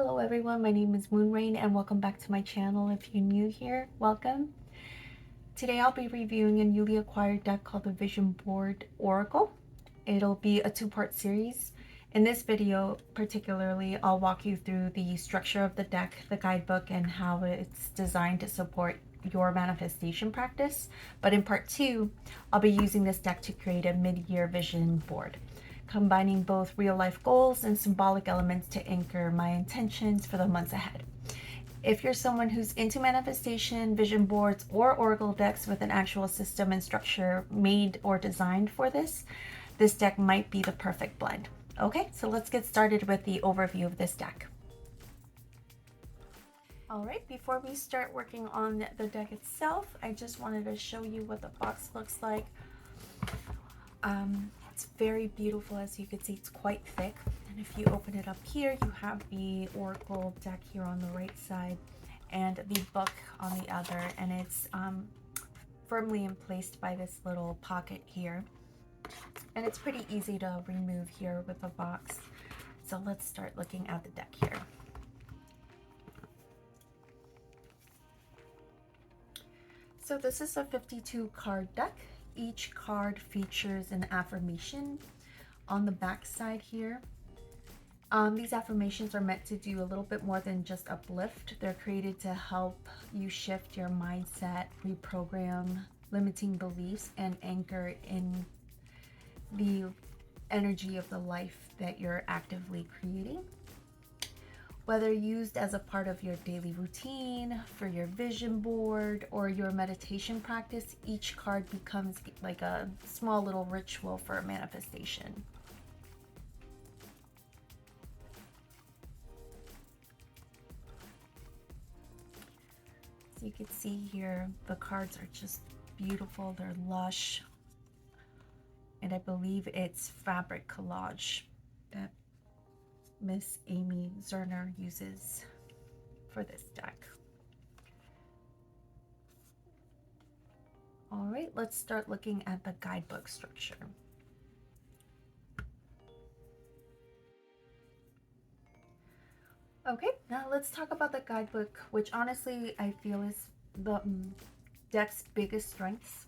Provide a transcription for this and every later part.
Hello everyone, my name is Moonrain and welcome back to my channel. If you're new here, welcome. Today I'll be reviewing a newly acquired deck called the Vision Board Oracle. It'll be a two-part series. In this video particularly, I'll walk you through the structure of the deck, the guidebook, and how it's designed to support your manifestation practice. But in part two, I'll be using this deck to create a mid-year vision board, combining both real-life goals and symbolic elements to anchor my intentions for the months ahead. If you're someone who's into manifestation, vision boards, or oracle decks with an actual system and structure made or designed for this deck might be the perfect blend. Okay, so let's get started with the overview of this deck. All right, before we start working on the deck itself, I just wanted to show you what the box looks like. It's very beautiful. As you can see, it's quite thick, and if you open it up here, you have the oracle deck here on the right side and the book on the other, and it's firmly emplaced by this little pocket here, and it's pretty easy to remove here with the box. So let's start looking at the deck here. So this is a 52 card deck. Each card features an affirmation on the back side here. These affirmations are meant to do a little bit more than just uplift. They're created to help you shift your mindset, reprogram limiting beliefs, and anchor in the energy of the life that you're actively creating. Whether used as a part of your daily routine, for your vision board, or your meditation practice, each card becomes like a small little ritual for manifestation. So you can see here, the cards are just beautiful. They're lush. And I believe it's fabric collage that Miss Amy Zerner uses for this deck. All right, let's start looking at the guidebook structure. Okay, now let's talk about the guidebook, which honestly I feel is the deck's biggest strengths.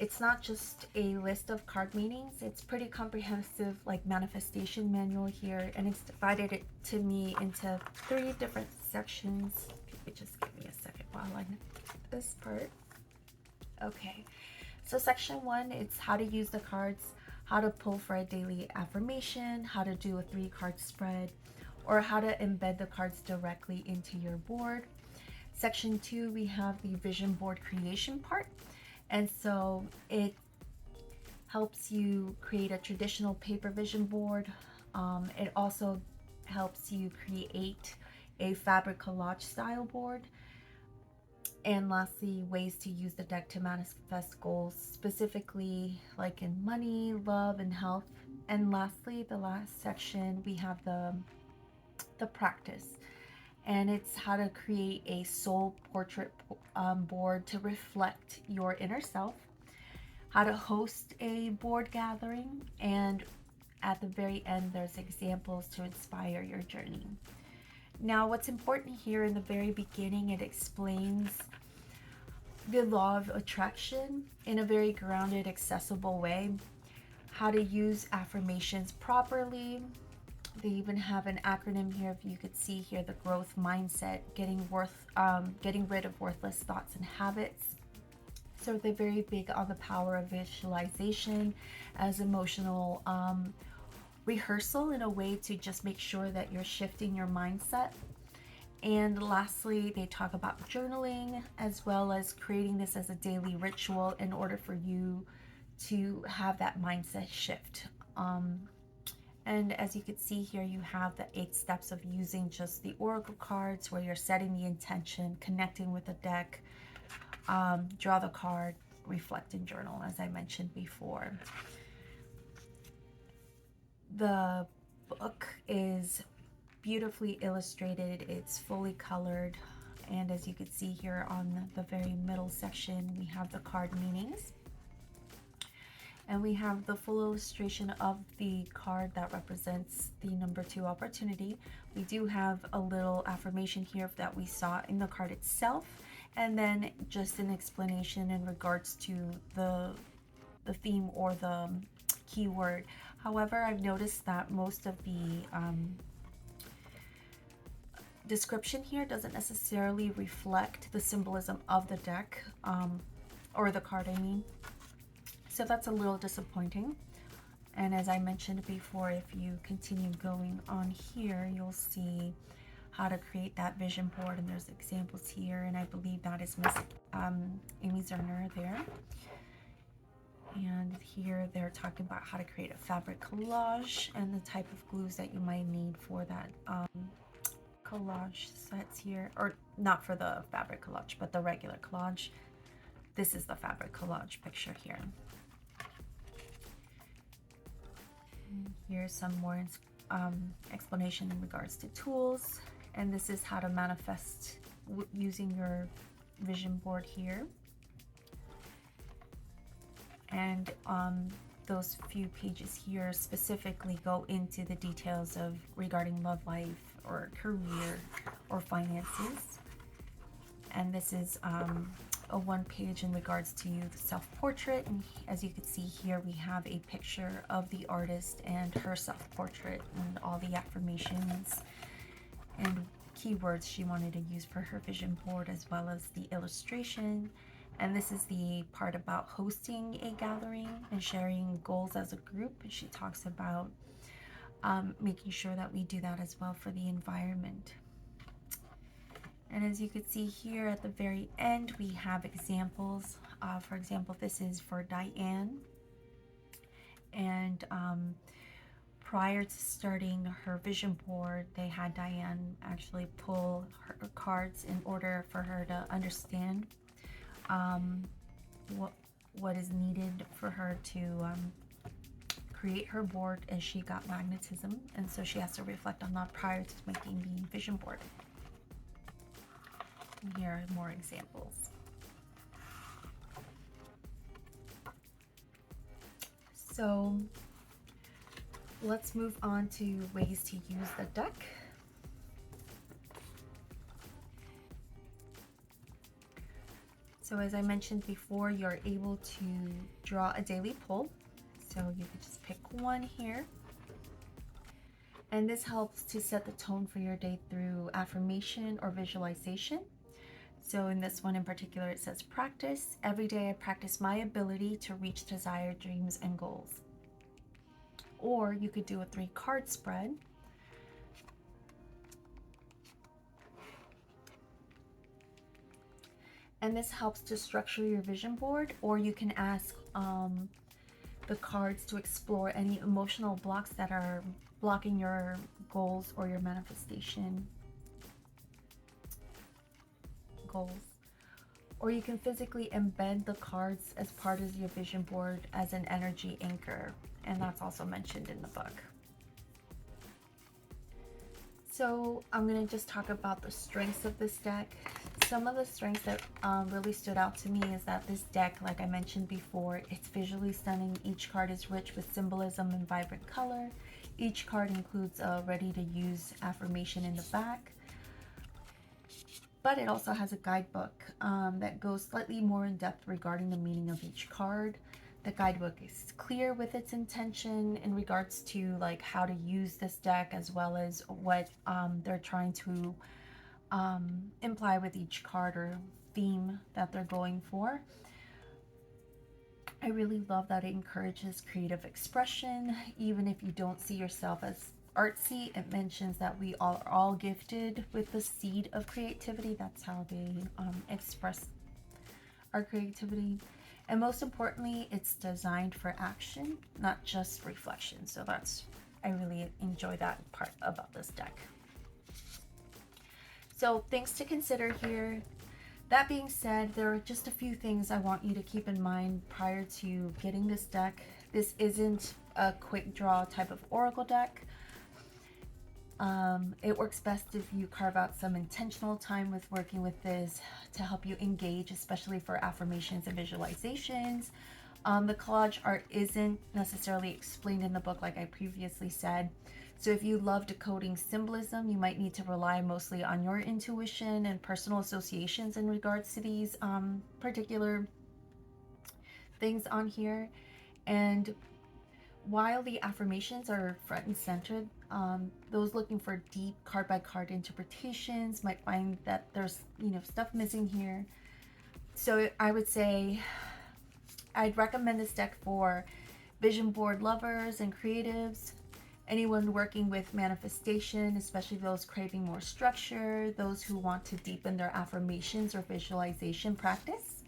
It's not just a list of card meanings, it's pretty comprehensive, like manifestation manual here, and it's divided it to me into 3 different sections. If you could just give me a second while I get this part. Okay, so section 1, it's how to use the cards, how to pull for a daily affirmation, how to do a 3-card spread, or how to embed the cards directly into your board. Section 2, we have the vision board creation part. And so it helps you create a traditional paper vision board. It also helps you create a fabric collage style board. And lastly, ways to use the deck to manifest goals, specifically like in money, love, and health. And lastly, the last section, we have the practice. And it's how to create a soul portrait board to reflect your inner self, how to host a board gathering, and at the very end there's examples to inspire your journey. Now what's important here in the very beginning, it explains the law of attraction in a very grounded, accessible way, how to use affirmations properly. They even have an acronym here, if you could see here, the growth mindset, getting rid of worthless thoughts and habits. So they're very big on the power of visualization as emotional rehearsal, in a way to just make sure that you're shifting your mindset. And lastly, they talk about journaling, as well as creating this as a daily ritual in order for you to have that mindset shift. And as you can see here, you have the 8 steps of using just the oracle cards, where you're setting the intention, connecting with the deck, draw the card, reflect, and journal, as I mentioned before. The book is beautifully illustrated. It's fully colored. And as you can see here on the very middle section, we have the card meanings. And we have the full illustration of the card that represents the number 2 opportunity. We do have a little affirmation here that we saw in the card itself, and then just an explanation in regards to the theme or the keyword. However, I've noticed that most of the description here doesn't necessarily reflect the symbolism of the deck, or the card, I mean. So that's a little disappointing. And as I mentioned before, if you continue going on here, you'll see how to create that vision board, and there's examples here, and I believe that is Miss Amy Zerner there. And here they're talking about how to create a fabric collage and the type of glues that you might need for that collage sets here, or not for the fabric collage, but the regular collage. This is the fabric collage picture here. And here's some more explanation in regards to tools, and this is how to manifest using your vision board here. And those few pages here specifically go into the details of regarding love life or career or finances. And this is a one page in regards to the self-portrait, and as you can see here, we have a picture of the artist and her self-portrait and all the affirmations and keywords she wanted to use for her vision board, as well as the illustration. And this is the part about hosting a gathering and sharing goals as a group, and she talks about making sure that we do that as well for the environment. And as you can see here at the very end, we have examples. For example, this is for Diane. And prior to starting her vision board, they had Diane actually pull her cards in order for her to understand what is needed for her to create her board, and she got magnetism, and so she has to reflect on that prior to making the vision board. And here are more examples. So let's move on to ways to use the deck. So as I mentioned before, you're able to draw a daily pull. So you could just pick one here. And this helps to set the tone for your day through affirmation or visualization. So in this one in particular, it says, practice. Every day I practice my ability to reach desired dreams and goals. Or you could do a 3-card spread. And this helps to structure your vision board, or you can ask the cards to explore any emotional blocks that are blocking your goals or your manifestation goals. Or you can physically embed the cards as part of your vision board as an energy anchor, and that's also mentioned in the book. So I'm going to just talk about the strengths of this deck. Some of the strengths that really stood out to me is that this deck, like I mentioned before, it's visually stunning. Each card is rich with symbolism and vibrant color. Each card includes a ready-to-use affirmation in the back. But it also has a guidebook that goes slightly more in depth regarding the meaning of each card. The guidebook is clear with its intention in regards to like how to use this deck, as well as what they're trying to imply with each card or theme that they're going for. I really love that it encourages creative expression. Even if you don't see yourself as artsy, it mentions that we are all gifted with the seed of creativity. That's how they express our creativity. And most importantly, it's designed for action, not just reflection. So I really enjoy that part about this deck. So things to consider here. That being said, there are just a few things I want you to keep in mind prior to getting this deck. This isn't a quick draw type of oracle deck. It works best if you carve out some intentional time with working with this to help you engage, especially for affirmations and visualizations. The collage art isn't necessarily explained in the book like I previously said. So if you love decoding symbolism, you might need to rely mostly on your intuition and personal associations in regards to these particular things on here. And while the affirmations are front and centered, those looking for deep card by card interpretations might find that there's stuff missing here. So I would say I'd recommend this deck for vision board lovers and creatives, anyone working with manifestation, especially those craving more structure, those who want to deepen their affirmations or visualization practice,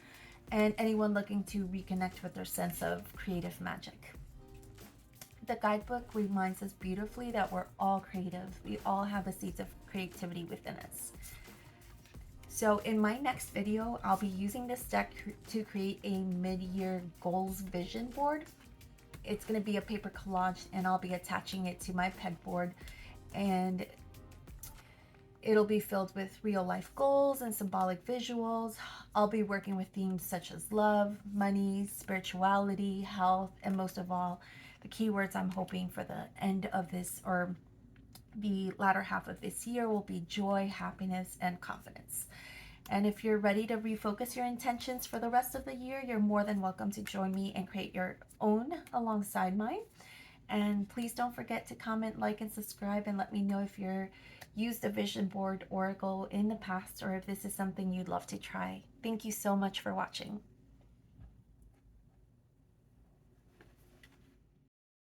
and anyone looking to reconnect with their sense of creative magic. The guidebook reminds us beautifully that we're all creative. We all have a seed of creativity within us. So in my next video, I'll be using this deck to create a mid-year goals vision board. It's going to be a paper collage, and I'll be attaching it to my pegboard, and it'll be filled with real life goals and symbolic visuals. I'll be working with themes such as love, money, spirituality, health, and most of all, the keywords I'm hoping for the end of this, or the latter half of this year, will be joy, happiness, and confidence. And if you're ready to refocus your intentions for the rest of the year, you're more than welcome to join me and create your own alongside mine. And please don't forget to comment, like, and subscribe, and let me know if you're used a vision board oracle in the past, or if this is something you'd love to try. Thank you so much for watching.